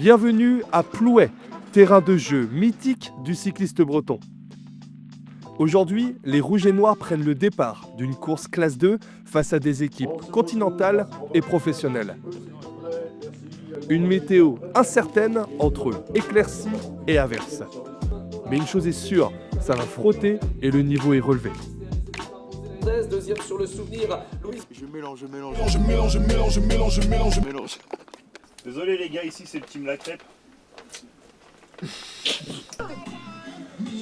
Bienvenue à Plouay, terrain de jeu mythique du cycliste breton. Aujourd'hui, les Rouges et Noirs prennent le départ d'une course classe 2 face à des équipes continentales et professionnelles. Une météo incertaine entre éclaircies et averses. Mais une chose est sûre, ça va frotter et le niveau est relevé. Deuxième sur le souvenir, Louis. Je mélange. Désolé les gars, ici c'est le team La Crêpe. C'est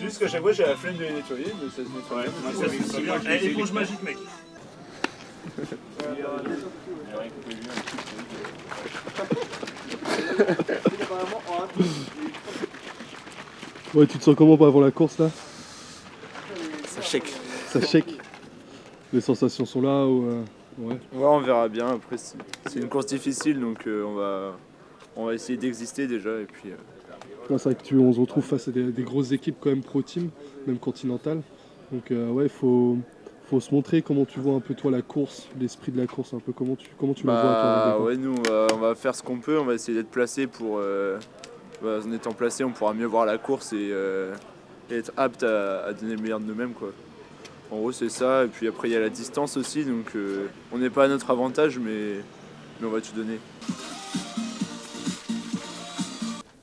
juste que chaque fois j'ai la flemme de les nettoyer, mais ça se nettoie. Ouais, ça se nettoie bien. Allez, l'éponge magique, mec. Ouais, tu te sens comment avant la course là? Ça shake. Ça shake. Les sensations sont là ou ouais. Ouais, on verra bien. Après, c'est une course difficile, donc on va essayer d'exister déjà. Et puis, Ouais, c'est vrai que on se retrouve face à des grosses équipes quand même pro team, même continentales. Donc ouais, faut se montrer. Comment tu vois un peu toi la course, l'esprit de la course, un peu comment tu la vois toi? Ouais, nous on va faire ce qu'on peut. On va essayer d'être placé pour. En étant placé, on pourra mieux voir la course et être apte à donner le meilleur de nous-mêmes, quoi. En gros, c'est ça. Et puis après, il y a la distance aussi, donc on n'est pas à notre avantage, mais on va tout donner.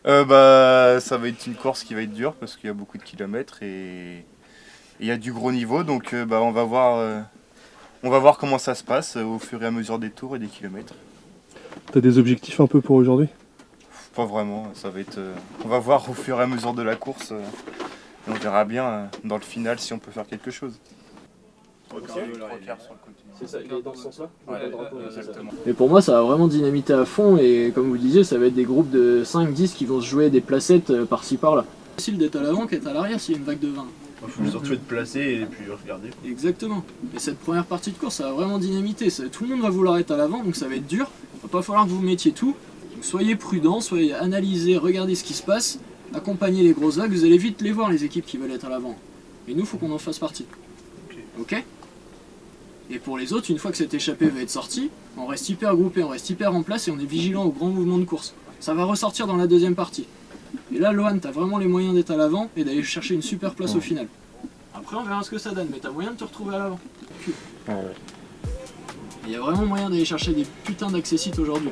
Ça va être une course qui va être dure parce qu'il y a beaucoup de kilomètres et il y a du gros niveau, donc on va voir comment ça se passe au fur et à mesure des tours et des kilomètres. T'as des objectifs un peu pour aujourd'hui? Pas vraiment, ça va être. On va voir au fur et à mesure de la course. Et on verra bien dans le final si on peut faire quelque chose. C'est ça, il est dans ce sens-là. Ouais, exactement. Mais pour moi, ça va vraiment dynamiter à fond et comme vous le disiez, ça va être des groupes de 5-10 qui vont se jouer des placettes par-ci par-là. C'est facile d'être à l'avant qu'être à l'arrière s'il y a une vague de vin. Il faut surtout être placé et puis regarder. Exactement. Et cette première partie de course, ça va vraiment dynamiter. Tout le monde va vouloir être à l'avant, donc ça va être dur. Il va pas falloir que vous mettiez tout. Donc soyez prudents, soyez analysés, regardez ce qui se passe, accompagnez les grosses vagues, vous allez vite les voir les équipes qui veulent être à l'avant. Et nous, il faut qu'on en fasse partie. Ok? Et pour les autres, une fois que cette échappée va être sortie, on reste hyper groupé, on reste hyper en place et on est vigilant aux grands mouvements de course. Ça va ressortir dans la deuxième partie. Et là, Lohan, t'as vraiment les moyens d'être à l'avant et d'aller chercher une super place au final. Après, on verra ce que ça donne, mais t'as moyen de te retrouver à l'avant. Il y a vraiment moyen d'aller chercher des putains d'accessites aujourd'hui.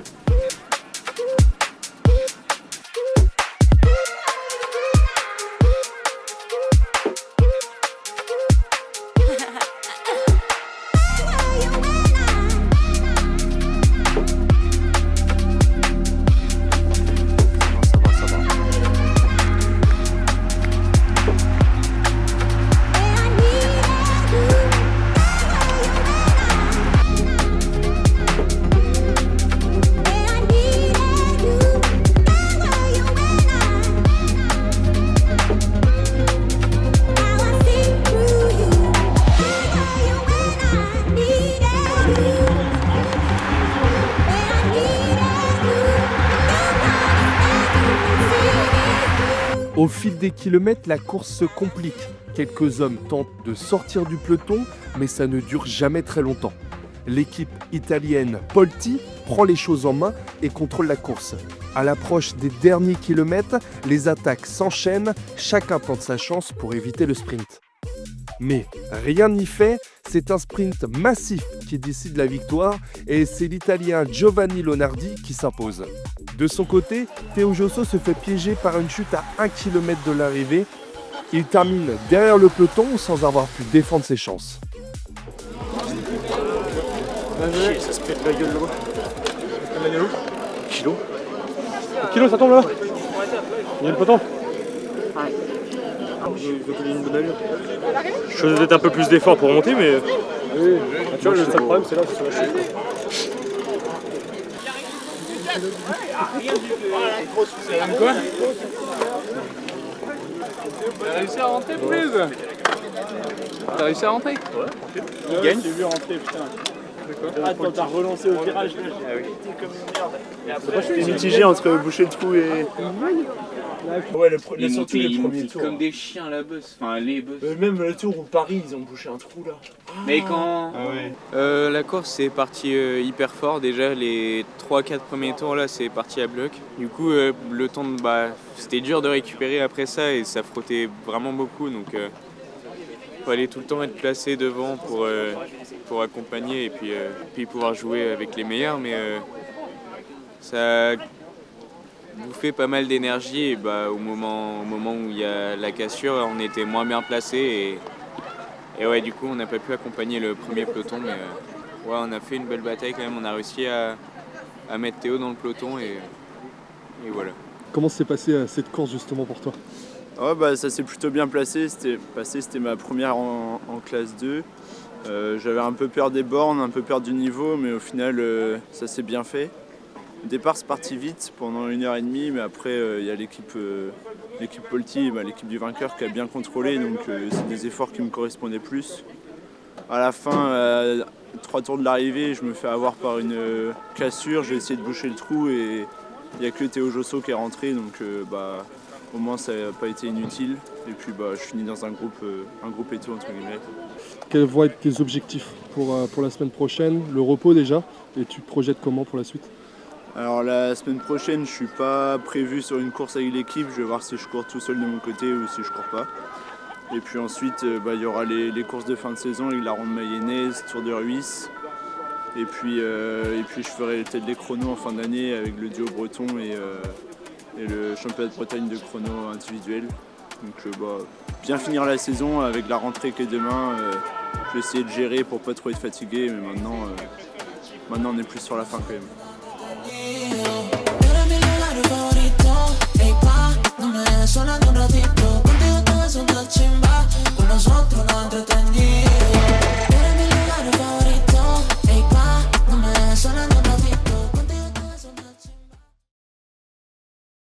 Au fil des kilomètres, la course se complique. Quelques hommes tentent de sortir du peloton, mais ça ne dure jamais très longtemps. L'équipe italienne Polti prend les choses en main et contrôle la course. À l'approche des derniers kilomètres, les attaques s'enchaînent, chacun tente sa chance pour éviter le sprint. Mais rien n'y fait, c'est un sprint massif qui décide la victoire et c'est l'Italien Giovanni Lonardi qui s'impose. De son côté, Théo Josso se fait piéger par une chute à 1 km de l'arrivée. Il termine derrière le peloton sans avoir pu défendre ses chances. Ça se pète la gueule là-bas. Kilo. Kilo, ça tombe là? Il y a le peloton? Je faisais peut-être un peu plus d'efforts pour monter, mais. Oui. Tu vois, le seul problème, c'est là, c'est sur la chute. Quoi? T'as réussi à rentrer, please? T'as réussi à rentrer? Ouais. Il gagne. J'ai vu rentrer, putain. Ah, quand t'as relancé au virage, Ah oui. C'est mitigé entre boucher le trou et. Ouais, Ils surtout les premiers montent tours. comme des chiens la bosse. Enfin, les bosses. Même le tour où Paris, ils ont bouché un trou là. Mais quand. La course c'est parti hyper fort déjà, les 3-4 premiers tours là c'est parti à bloc. Du coup le temps c'était dur de récupérer après ça et ça frottait vraiment beaucoup donc fallait tout le temps être placé devant pour accompagner et puis pouvoir jouer avec les meilleurs mais ça bouffait pas mal d'énergie et au moment où il y a la cassure on était moins bien placé et ouais, du coup, on n'a pas pu accompagner le premier peloton, mais ouais, on a fait une belle bataille quand même. On a réussi à mettre Théo dans le peloton et voilà. Comment s'est passée cette course justement pour toi? Ouais, ça s'est plutôt bien c'était ma première en classe 2. J'avais un peu peur des bornes, un peu peur du niveau, mais au final, ça s'est bien fait. Au départ, c'est parti vite pendant 1h30, mais après, il y a l'équipe Polti, l'équipe du vainqueur qui a bien contrôlé, donc c'est des efforts qui me correspondaient plus. À la fin, 3 tours de l'arrivée, je me fais avoir par une cassure, j'ai essayé de boucher le trou et il n'y a que Théo Josso qui est rentré, donc au moins ça n'a pas été inutile. Et puis je finis dans un groupe éto entre guillemets. Quels vont être tes objectifs pour la semaine prochaine? Le repos déjà, et tu te projettes comment pour la suite? Alors la semaine prochaine, je suis pas prévu sur une course avec l'équipe, je vais voir si je cours tout seul de mon côté ou si je cours pas. Et puis ensuite, il y aura les courses de fin de saison avec la ronde mayonnaise, Tour de Ruisse. Et puis je ferai peut-être les chronos en fin d'année avec le duo breton et le championnat de Bretagne de chrono individuel. Donc bien finir la saison avec la rentrée qui est demain. Je vais essayer de gérer pour pas trop être fatigué, mais maintenant on est plus sur la fin quand même. Eres mi lugar favorito, ey pa, no me dejes sola ni un ratito.